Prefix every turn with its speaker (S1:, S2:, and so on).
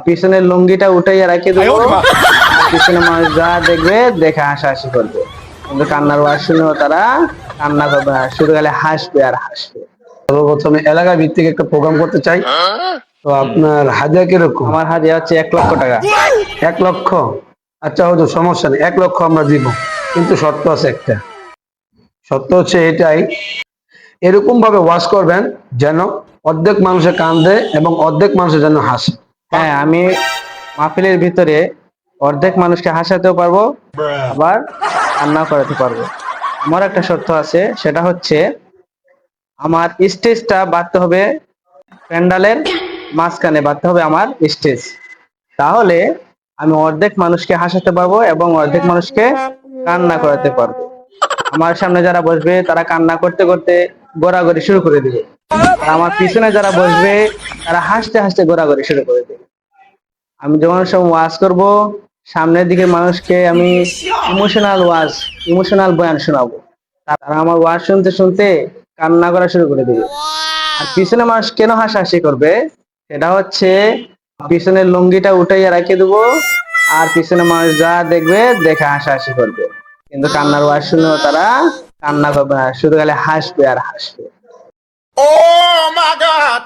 S1: পিছনের লুঙ্গিটা উঠাইয়া রেখে দেবো, আর পিছনে মানুষ যা দেখবে দেখে হাসাহাসি করবে, কিন্তু কান্নার ওয়াজ শুনেও তারা কান্না করবে না, শুধু খালি হাসবে আর হাসবে।
S2: সর্বপ্রথমে এলাকা ভিত্তিক একটা প্রোগ্রাম করতে চাই। তো আপনার হাজিরা কিরকম?
S1: আমার হাদিয়া হচ্ছে 1 লক্ষ টাকা।
S2: 1 লক্ষ? আচ্ছা হুজুর, সমস্যা নেই, 1 লক্ষ আমরা দিব, কিন্তু শর্ত আছে একটা। শর্ত হচ্ছে এটাই, এরকম ভাবে ওয়াজ করবেন যেন অর্ধেক মানুষে কান্দে এবং অর্ধেক মানুষের যেন হাসে।
S1: হ্যাঁ, আমি মাহফিলের ভিতরে অর্ধেক মানুষকে হাসাতেও পারবো, আবার কান্নাও করাতে পারবো। আমার একটা শর্ত আছে, সেটা হচ্ছে আমার স্টেজটা বাঁধতে হবে, প্যান্ডালের মাঝখানে বাঁধতে হবে আমার স্টেজ। তাহলে আমি অর্ধেক মানুষকে হাসাতে পারবো এবং অর্ধেক মানুষকে কান্না করাতে পারবো। আমার সামনে যারা বসবে তারা কান্না করতে করতে গোড়াগড়ি শুরু করে দিবে, আর আমার পিছনে যারা বসবে তারা হাসতে হাসতে গোড়াগড়ি শুরু করে দেবে। আমি যখন সব ওয়াজ করব, সামনের দিকে মানুষকে আমি ইমোশনাল বয়ান শোনাবো, তারা আমার ওয়াজ শুনতে শুনতে কান্না করা শুরু করে দেবে। আর পিছনে মানুষ কেন হাসাহাসি করবে, সেটা হচ্ছে পিছনের লুঙ্গিটা উঠাইয়া রেখে দেবো, আর পিছনে মানুষ যা দেখবে দেখে হাসাহাসি করবে, কিন্তু কান্নার ওয়াজ শুনেও তারা কান্না করবে না, শুধু খালি হাসবে আর হাসবে।
S3: Oh my God!